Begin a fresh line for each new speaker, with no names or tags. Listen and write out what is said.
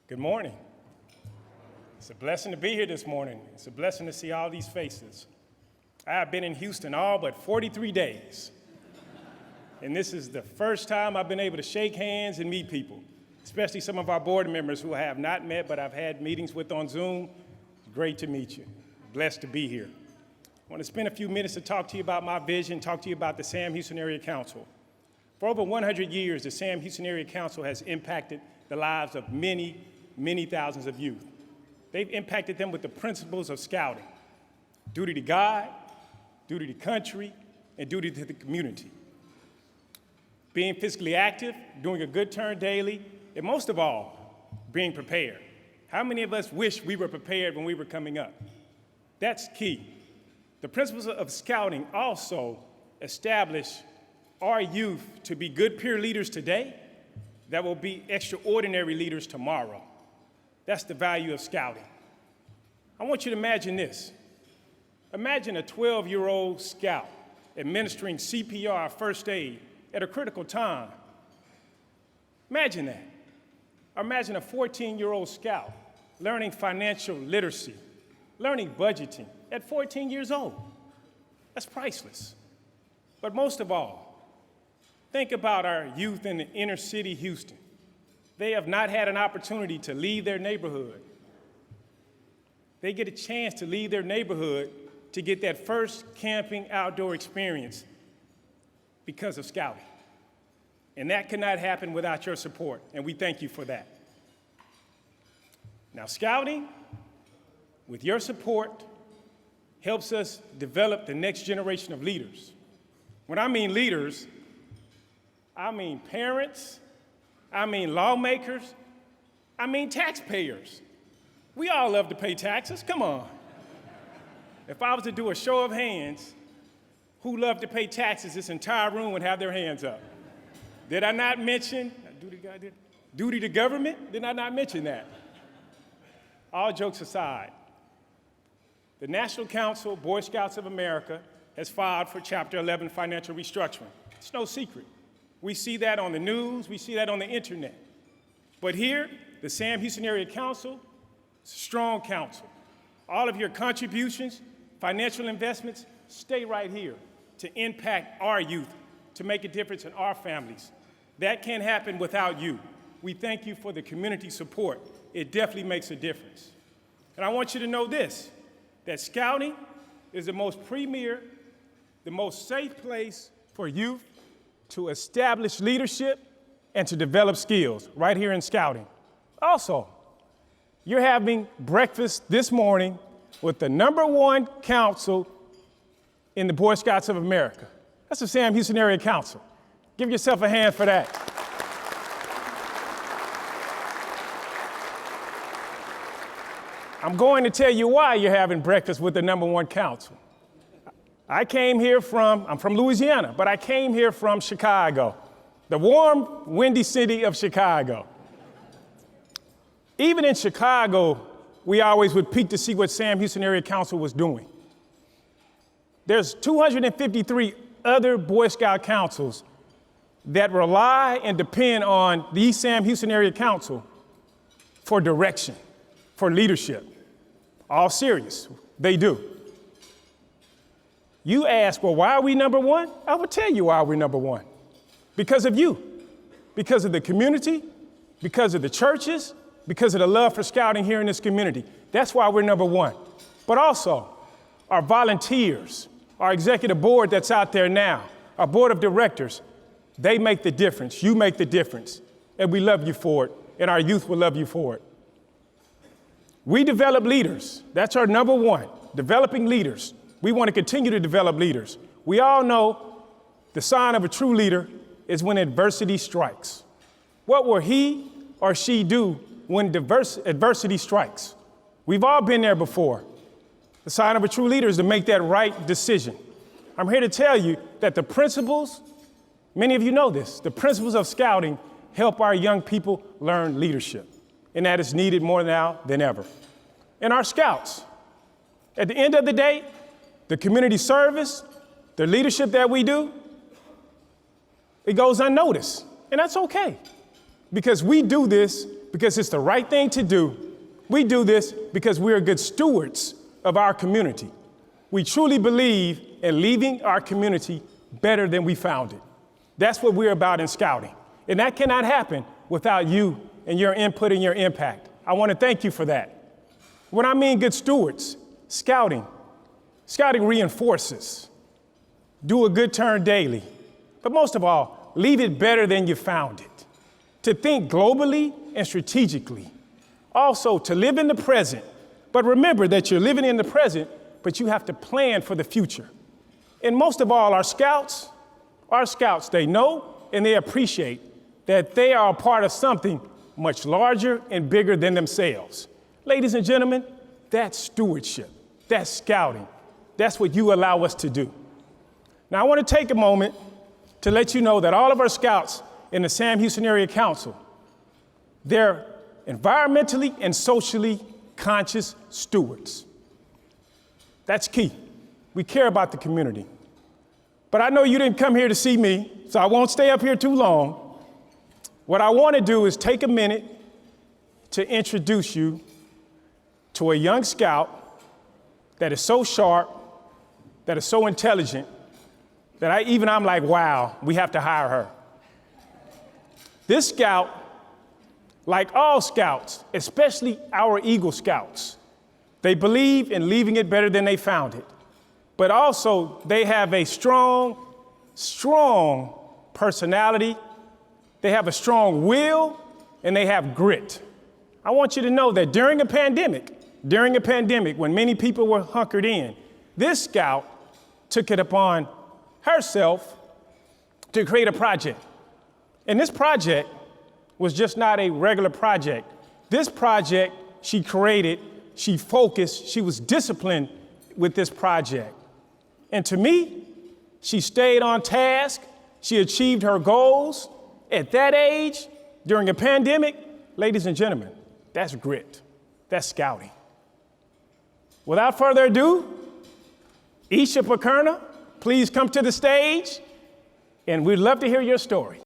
Good morning. It's a blessing to be here this morning. It's a blessing to see all these faces. I have been in Houston all but 43 days. And this is the first time I've been able to shake hands and meet people, especially some of our board members who I have not met, but I've had meetings with on Zoom. It's great to meet you. Blessed to be here. I want to spend a few minutes to talk to you about my vision, talk to you about the Sam Houston Area Council. For over 100 years, the Sam Houston Area Council has impacted the lives of many thousands of youth. They've impacted them with the principles of scouting: duty to God, duty to country, and duty to the community. Being physically active, doing a good turn daily, and most of all, being prepared. How many of us wish we were prepared when we were coming up? That's key. The principles of scouting also establish our youth to be good peer leaders today that will be extraordinary leaders tomorrow. That's the value of scouting. I want you to imagine this. Imagine a 12-year-old scout administering CPR, first aid, at a critical time. Imagine that. Or imagine a 14-year-old scout learning financial literacy, learning budgeting at 14 years old. That's priceless. But most of all, think about our youth in the inner city Houston. They have not had an opportunity to leave their neighborhood. They get a chance to leave their neighborhood to get that first camping outdoor experience because of scouting. And that cannot happen without your support, and we thank you for that. Now, scouting, with your support, helps us develop the next generation of leaders. When I mean leaders, I mean parents, I mean lawmakers, I mean taxpayers. We all love to pay taxes, come on. If I was to do a show of hands, who love to pay taxes, this entire room would have their hands up. Did I not mention, duty to government? Did I not mention that? All jokes aside, the National Council of Boy Scouts of America has filed for Chapter 11 financial restructuring. It's no secret. We see that on the news, we see that on the internet. But here, the Sam Houston Area Council, it's a strong council. All of your contributions, financial investments, stay right here to impact our youth, to make a difference in our families. That can't happen without you. We thank you for the community support. It definitely makes a difference. And I want you to know this, that scouting is the most premier, the most safe place for youth to establish leadership and to develop skills right here in scouting. Also, you're having breakfast this morning with the #1 council in the Boy Scouts of America. That's the Sam Houston Area Council. Give yourself a hand for that. I'm going to tell you why you're having breakfast with the #1 council. I'm from Louisiana, but I came here from Chicago, the warm, windy city of Chicago. Even in Chicago, we always would peek to see what Sam Houston Area Council was doing. There's 253 other Boy Scout councils that rely and depend on the Sam Houston Area Council for direction, for leadership. All serious, they do. You ask, well, why are we #1? I will tell you why we're #1. Because of you, because of the community, because of the churches, because of the love for scouting here in this community. That's why we're #1. But also, our volunteers, our executive board that's out there now, our board of directors, they make the difference. You make the difference. And we love you for it, and our youth will love you for it. We develop leaders. That's our #1, developing leaders. We want to continue to develop leaders. We all know the sign of a true leader is when adversity strikes. What will he or she do when adversity strikes? We've all been there before. The sign of a true leader is to make that right decision. I'm here to tell you that the principles, many of you know this, the principles of scouting help our young people learn leadership, and that is needed more now than ever. And our scouts, at the end of the day, the community service, the leadership that we do, it goes unnoticed, and that's okay. because we do this because it's the right thing to do. We do this because we are good stewards of our community. We truly believe in leaving our community better than we found it. That's what we're about in scouting. And that cannot happen without you and your input and your impact. I want to thank you for that. When I mean good stewards, scouting reinforces. Do a good turn daily. But most of all, leave it better than you found it. To think globally and strategically. Also, to live in the present. But remember that you're living in the present, but you have to plan for the future. And most of all, our scouts, they know and they appreciate that they are a part of something much larger and bigger than themselves. Ladies and gentlemen, that's stewardship. That's scouting. That's what you allow us to do. Now, I want to take a moment to let you know that all of our scouts in the Sam Houston Area Council, they're environmentally and socially conscious stewards. That's key. We care about the community. But I know you didn't come here to see me, so I won't stay up here too long. What I want to do is take a minute to introduce you to a young scout that is so sharp, that is so intelligent, that I'm like, wow, we have to hire her. This scout, like all scouts, especially our Eagle Scouts, they believe in leaving it better than they found it. But also, they have a strong personality. They have a strong will, and they have grit. I want you to know that during a pandemic, when many people were hunkered in, this scout took it upon herself to create a project. And this project was just not a regular project. This project she created, she focused, she was disciplined with this project. And to me, she stayed on task, she achieved her goals. At that age, during a pandemic, ladies and gentlemen, that's grit, that's scouting. Without further ado, Isha Pokerna, please come to the stage, and we'd love to hear your story.